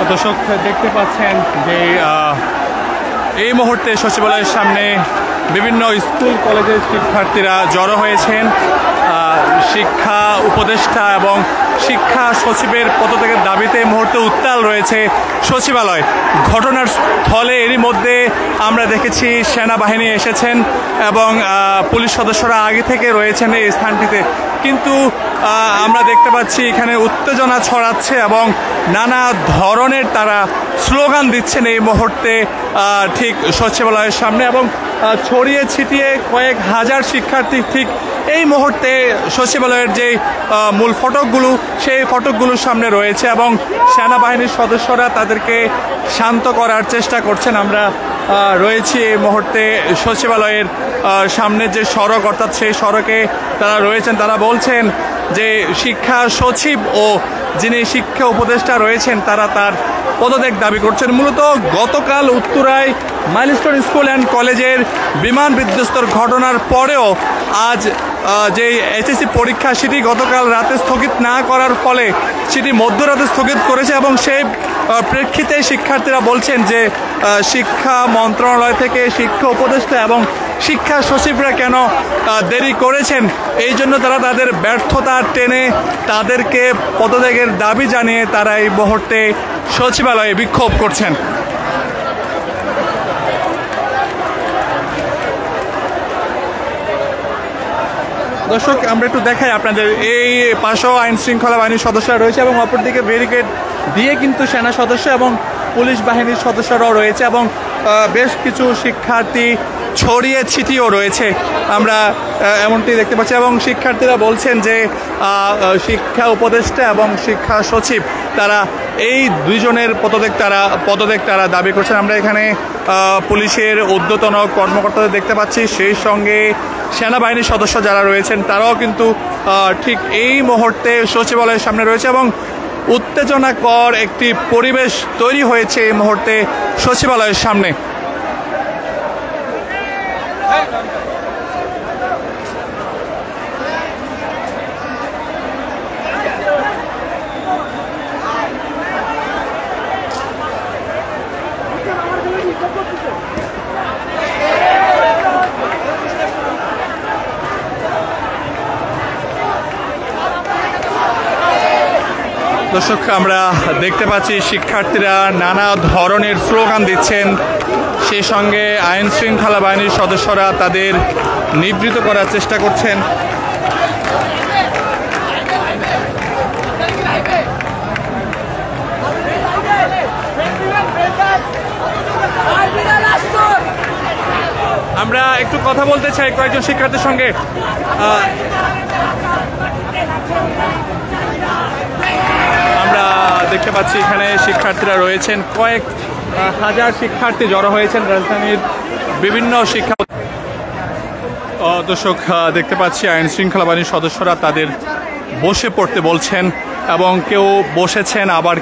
দর্শক দেখতে পাচ্ছেন যে এই মুহূর্তে সচিবালয়ের সামনে বিভিন্ন স্কুল কলেজের শিক্ষার্থীরা জড়ো হয়েছেন। শিক্ষা উপদেষ্টা এবং শিক্ষা সচিবের পদত্যাগের দাবিতে এই মুহূর্তে উত্তাল রয়েছে সচিবালয়। ঘটনার স্থলে এরই মধ্যে আমরা দেখেছি সেনাবাহিনী এসেছেন এবং পুলিশ সদস্যরা আগে থেকে রয়েছেন এই স্থানটিতে, কিন্তু আমরা দেখতে পাচ্ছি এখানে উত্তেজনা ছড়াচ্ছে এবং নানা ধরনের তারা স্লোগান দিচ্ছেন এই মুহূর্তে ঠিক সচিবালয়ের সামনে, এবং ছড়িয়ে ছিটিয়ে কয়েক হাজার শিক্ষার্থী ঠিক এই মুহূর্তে সচিবালয়ের যে মূল ফটকগুলো সেই ফটকগুলোর সামনে রয়েছে এবং সেনাবাহিনীর সদস্যরা তাদেরকে শান্ত করার চেষ্টা করছেন। আমরা রয়েছি এই মুহূর্তে সচিবালয়ের সামনে যে সড়ক, অর্থাৎ সেই সড়কে তারা রয়েছেন। তারা বলছেন যে শিক্ষা সচিব ও যিনি শিক্ষা উপদেষ্টা রয়েছেন তারা তার পদত্যাগ দাবি করছেন। মূলত গতকাল উত্তরায় মাইলস্টোন স্কুল অ্যান্ড কলেজের বিমান বিধ্বস্তর ঘটনার পরেও আজ যে এইচএসসি পরীক্ষা সেটি গতকাল রাতে স্থগিত না করার ফলে সেটি মধ্যরাতে স্থগিত করেছে এবং সেই প্রেক্ষিতে শিক্ষার্থীরা বলছেন যে শিক্ষা মন্ত্রণালয় থেকে শিক্ষা উপদেষ্টা এবং শিক্ষা সচিবরা কেন দেরি করেছেন, এই জন্য তারা তাদের ব্যর্থতা টেনে তাদেরকে পদত্যাগের দাবি জানিয়ে তারা এই মুহূর্তে সচিবালয়ে বিক্ষোভ করছেন। দর্শক আমরা একটু দেখাই আপনাদের, এই পাশেও আইন শৃঙ্খলা বাহিনীর সদস্যরা রয়েছে এবং অপরদিকে ব্যারিকেড দিয়ে কিন্তু সেনা সদস্য এবং পুলিশ বাহিনীর সদস্যরাও রয়েছে এবং বেশ কিছু শিক্ষার্থী ছড়িয়ে ছিটিয়েও রয়েছে, আমরা এমনটি দেখতে পাচ্ছি। এবং শিক্ষার্থীরা বলছেন যে শিক্ষা উপদেষ্টা এবং শিক্ষা সচিব তারা এই দুইজনের পদত্যাগ তারা দাবি করছেন। আমরা এখানে পুলিশের ঊর্ধ্বতন কর্মকর্তাদের দেখতে পাচ্ছি, সেই সঙ্গে সেনাবাহিনীর সদস্য যারা রয়েছেন তারাও কিন্তু ঠিক এই মুহূর্তে সচিবালয়ের সামনে রয়েছে এবং উত্তেজনাকর একটি পরিবেশ তৈরি হয়েছে এই মুহূর্তে সচিবালয়ের সামনে। দর্শক আমরা দেখতে পাচ্ছি শিক্ষার্থীরা নানা ধরনের স্লোগান দিচ্ছেন, সেই সঙ্গে আইন শৃঙ্খলা বাহিনীর সদস্যরা তাদের নিবৃত করার চেষ্টা করছেন। আমরা একটু কথা বলতে চাই কয়েকজন শিক্ষার্থীর সঙ্গে। আমরা দেখতে পাচ্ছি এখানে শিক্ষার্থীরা রয়েছেন, কয়েক হাজার শিক্ষার্থী জড়ো হয়েছেন রাজধানীর বিভিন্ন শিক্ষা। দর্শক দেখতে পাচ্ছি আইন শৃঙ্খলা বাহিনীর সদস্যরা তাদের বসে পড়তে বলছেন এবং কেউ বসেছেন, আবার